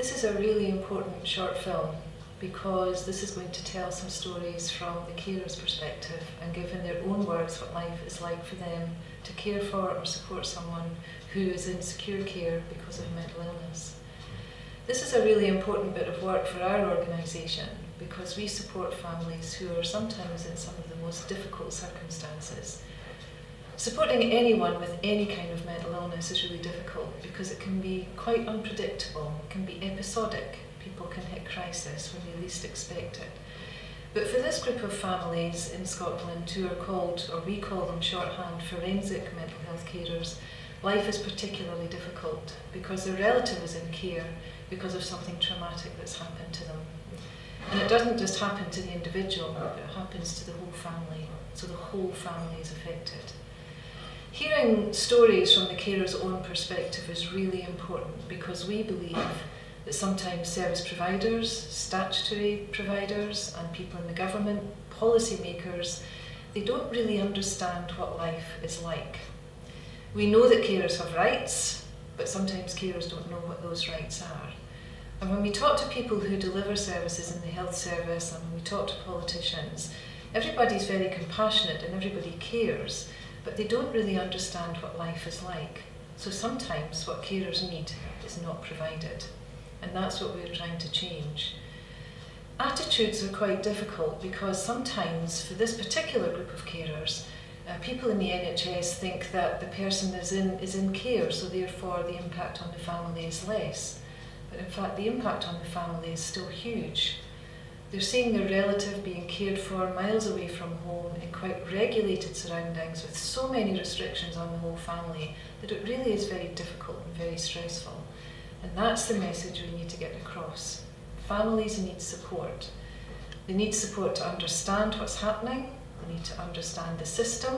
This is a really important short film because this is going to tell some stories from the carer's perspective and give in their own words what life is like for them to care for or support someone who is in secure care because of mental illness. This is a really important bit of work for our organisation because we support families who are sometimes in some of the most difficult circumstances. Supporting anyone with any kind of mental illness is really difficult because it can be quite unpredictable, it can be episodic. People can hit crisis when they least expect it. But for this group of families in Scotland who are called, or we call them shorthand, forensic mental health carers, life is particularly difficult because their relative is in care because of something traumatic that's happened to them. And it doesn't just happen to the individual, but it happens to the whole family, so the whole family is affected. Hearing stories from the carer's own perspective is really important because we believe that sometimes service providers, statutory providers and people in the government, policy makers, they don't really understand what life is like. We know that carers have rights, but sometimes carers don't know what those rights are. And when we talk to people who deliver services in the health service and when we talk to politicians, everybody's very compassionate and everybody cares, but they don't really understand what life is like. So sometimes what carers need is not provided. And that's what we're trying to change. Attitudes are quite difficult because sometimes for this particular group of carers, people in the NHS think that the person is in care, so therefore the impact on the family is less. But in fact the impact on the family is still huge. They're seeing their relative being cared for miles away from home in quite regulated surroundings with so many restrictions on the whole family that it really is very difficult and very stressful. And that's the message we need to get across. Families need support. They need support to understand what's happening. They need to understand the system.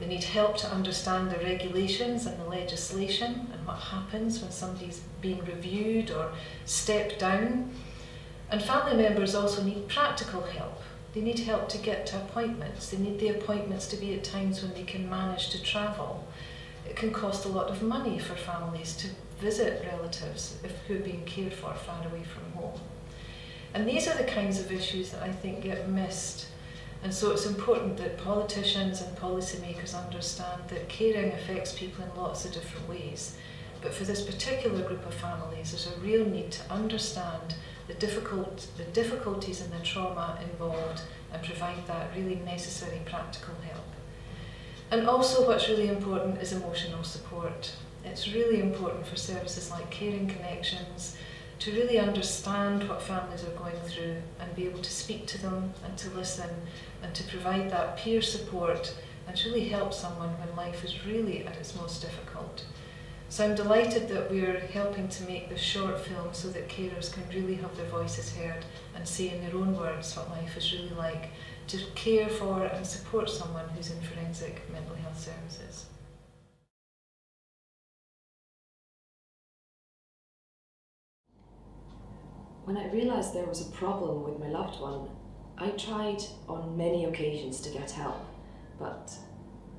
They need help to understand the regulations and the legislation and what happens when somebody's being reviewed or stepped down. And family members also need practical help. They need help to get to appointments. They need the appointments to be at times when they can manage to travel. It can cost a lot of money for families to visit relatives who are being cared for far away from home. And these are the kinds of issues that I think get missed. And so it's important that politicians and policymakers understand that caring affects people in lots of different ways. But for this particular group of families, there's a real need to understand the difficulties and the trauma involved and provide that really necessary practical help. And also what's really important is emotional support. It's really important for services like Caring Connections to really understand what families are going through and be able to speak to them and to listen and to provide that peer support and to really help someone when life is really at its most difficult. So I'm delighted that we're helping to make this short film so that carers can really have their voices heard and say in their own words what life is really like to care for and support someone who's in forensic mental health services. When I realised there was a problem with my loved one, I tried on many occasions to get help, but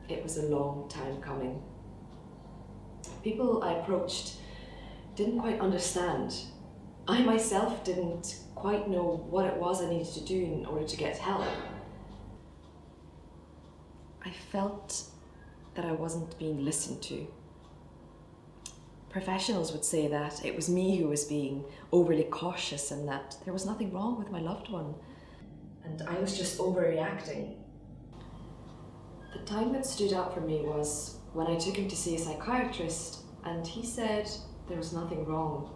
it was a long time coming. People I approached didn't quite understand. I myself didn't quite know what it was I needed to do in order to get help. I felt that I wasn't being listened to. Professionals would say that it was me who was being overly cautious and that there was nothing wrong with my loved one. And I was just overreacting. The time that stood out for me was when I took him to see a psychiatrist and he said there was nothing wrong.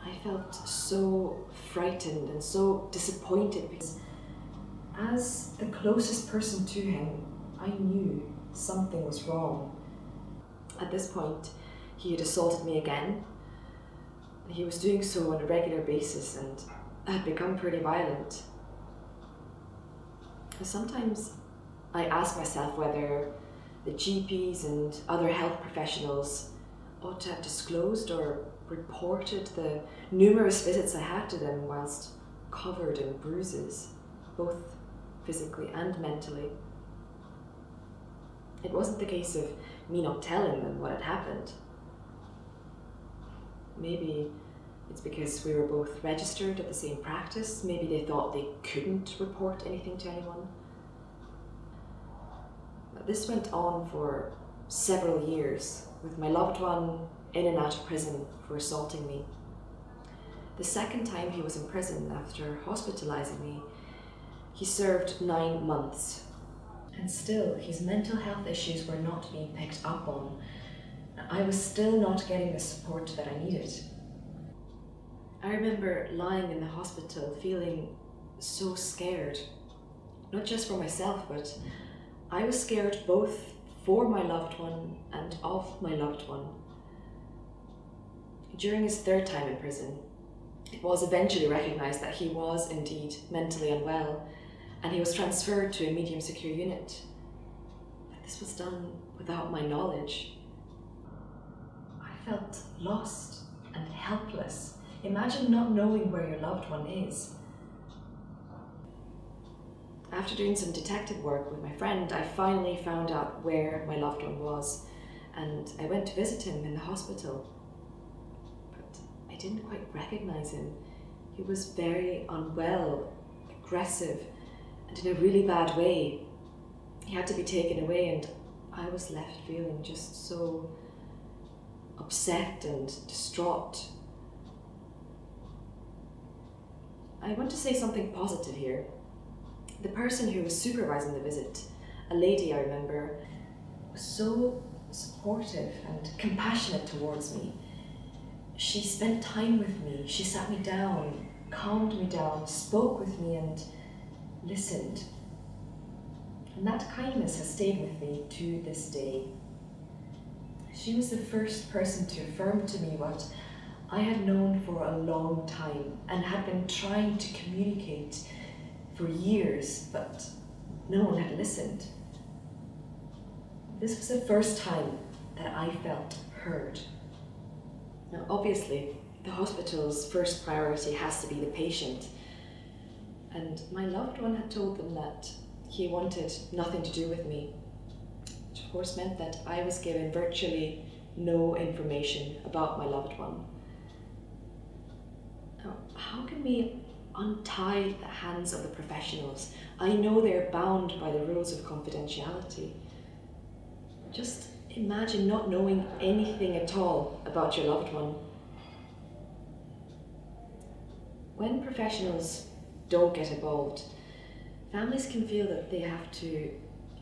I felt so frightened and so disappointed because as the closest person to him, I knew something was wrong. At this point, he had assaulted me again. He was doing so on a regular basis and had become pretty violent. Sometimes I ask myself whether the GPs and other health professionals ought to have disclosed or reported the numerous visits I had to them whilst covered in bruises, both physically and mentally. It wasn't the case of me not telling them what had happened. Maybe It's because we were both registered at the same practice. Maybe they thought they couldn't report anything to anyone. But this went on for several years, with my loved one in and out of prison for assaulting me. The second time he was in prison after hospitalizing me, he served 9 months. And still, his mental health issues were not being picked up on. I was still not getting the support that I needed. I remember lying in the hospital feeling so scared, not just for myself, but I was scared both for my loved one and of my loved one. During his third time in prison, it was eventually recognised that he was indeed mentally unwell, and he was transferred to a medium secure unit. But this was done without my knowledge. I felt lost and helpless. Imagine not knowing where your loved one is. After doing some detective work with my friend, I finally found out where my loved one was, and I went to visit him in the hospital. But I didn't quite recognise him. He was very unwell, aggressive, and in a really bad way. He had to be taken away, and I was left feeling just so upset and distraught. I want to say something positive here. The person who was supervising the visit, a lady I remember, was so supportive and compassionate towards me. She spent time with me, she sat me down, calmed me down, spoke with me and listened. And that kindness has stayed with me to this day. She was the first person to affirm to me what I had known for a long time and had been trying to communicate for years, but no one had listened. This was the first time that I felt heard. Now, obviously, the hospital's first priority has to be the patient, and my loved one had told them that he wanted nothing to do with me, which of course meant that I was given virtually no information about my loved one. Now, how can we untie the hands of the professionals? I know they're bound by the rules of confidentiality. Just imagine not knowing anything at all about your loved one. When professionals don't get involved, families can feel that they have to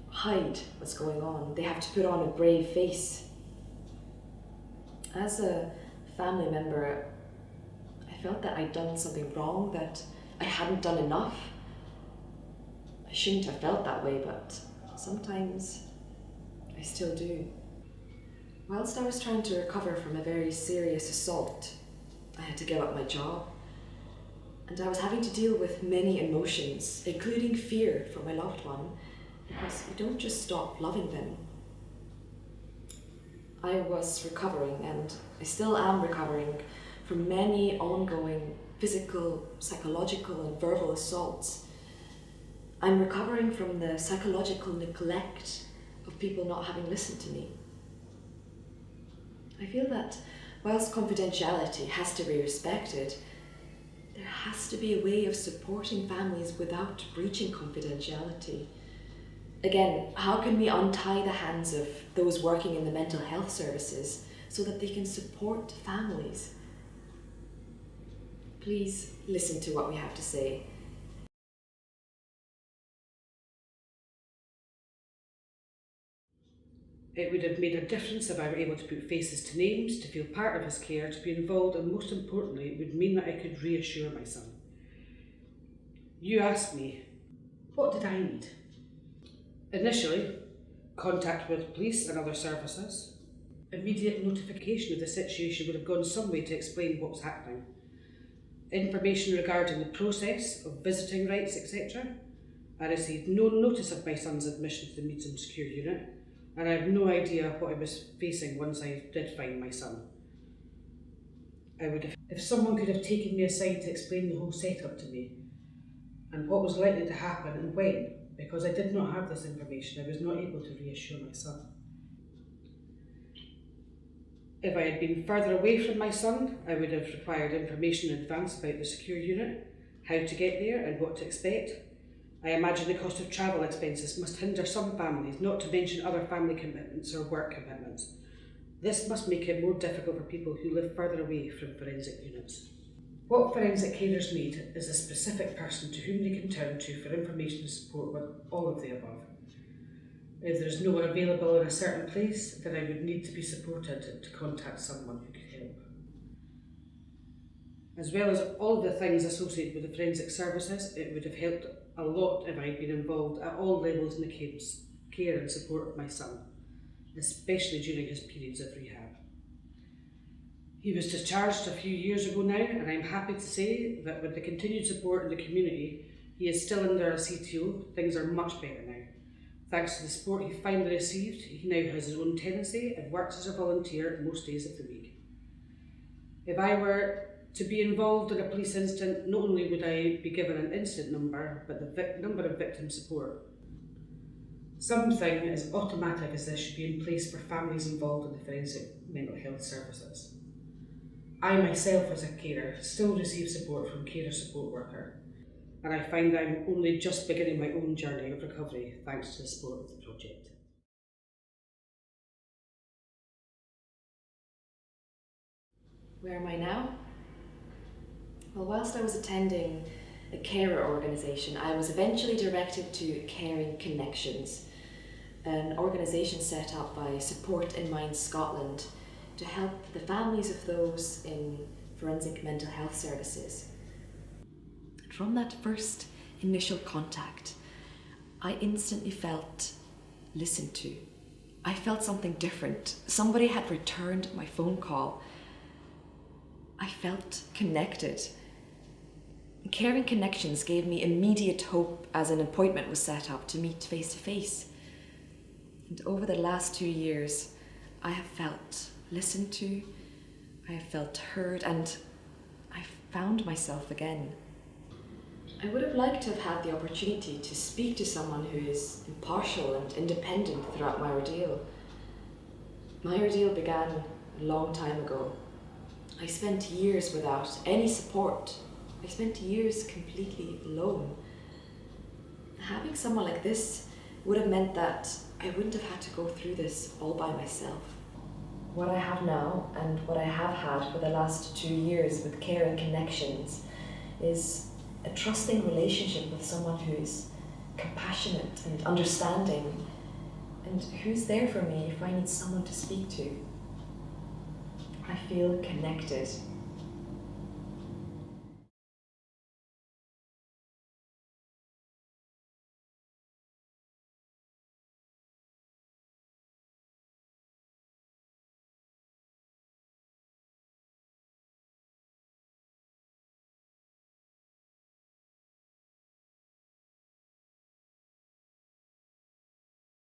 hide what's going on. They have to put on a brave face. As a family member, I felt that I'd done something wrong, that I hadn't done enough. I shouldn't have felt that way, but sometimes I still do. Whilst I was trying to recover from a very serious assault, I had to give up my job, and I was having to deal with many emotions, including fear for my loved one, because you don't just stop loving them. I was recovering, and I still am recovering, from many ongoing physical, psychological and verbal assaults. I'm recovering from the psychological neglect of people not having listened to me. I feel that whilst confidentiality has to be respected, there has to be a way of supporting families without breaching confidentiality. Again, how can we untie the hands of those working in the mental health services so that they can support families? Please listen to what we have to say. It would have made a difference if I were able to put faces to names, to feel part of his care, to be involved, and most importantly, it would mean that I could reassure my son. You asked me, what did I need? Initially, contact with police and other services. Immediate notification of the situation would have gone some way to explain what was happening. Information regarding the process of visiting rights, etc. I received no notice of my son's admission to the medium secure unit, and I have no idea what I was facing once I did find my son. If someone could have taken me aside to explain the whole setup to me, and what was likely to happen and when, because I did not have this information, I was not able to reassure my son. If I had been further away from my son, I would have required information in advance about the secure unit, how to get there and what to expect. I imagine the cost of travel expenses must hinder some families, not to mention other family commitments or work commitments. This must make it more difficult for people who live further away from forensic units. What forensic carers need is a specific person to whom they can turn to for information and support with all of the above. If there is no one available in a certain place, then I would need to be supported to contact someone who could help. As well as all of the things associated with the forensic services, it would have helped a lot if I had been involved at all levels in the care and support of my son, especially during his periods of rehab. He was discharged a few years ago now, and I'm happy to say that with the continued support in the community, he is still under a CTO. Things are much better now. Thanks to the support he finally received, he now has his own tenancy and works as a volunteer most days of the week. If I were to be involved in a police incident, not only would I be given an incident number, but the number of victim support. Something as automatic as this should be in place for families involved in the forensic mental health services. I myself, as a carer, still receive support from Carer Support Worker, and I find I'm only just beginning my own journey of recovery thanks to the support of the project. Where am I now? Well, whilst I was attending a carer organisation, I was eventually directed to Caring Connections, an organisation set up by Support in Mind Scotland to help the families of those in forensic mental health services. From that first initial contact, I instantly felt listened to. I felt something different. Somebody had returned my phone call. I felt connected. Caring Connections gave me immediate hope as an appointment was set up to meet face to face. And over the last 2 years, I have felt listened to, I have felt heard, and I found myself again. I would have liked to have had the opportunity to speak to someone who is impartial and independent throughout my ordeal. My ordeal began a long time ago. I spent years without any support. I spent years completely alone. Having someone like this would have meant that I wouldn't have had to go through this all by myself. What I have now, and what I have had for the last 2 years with Caring Connections, is a trusting relationship with someone who's compassionate and understanding, and who's there for me if I need someone to speak to. I feel connected.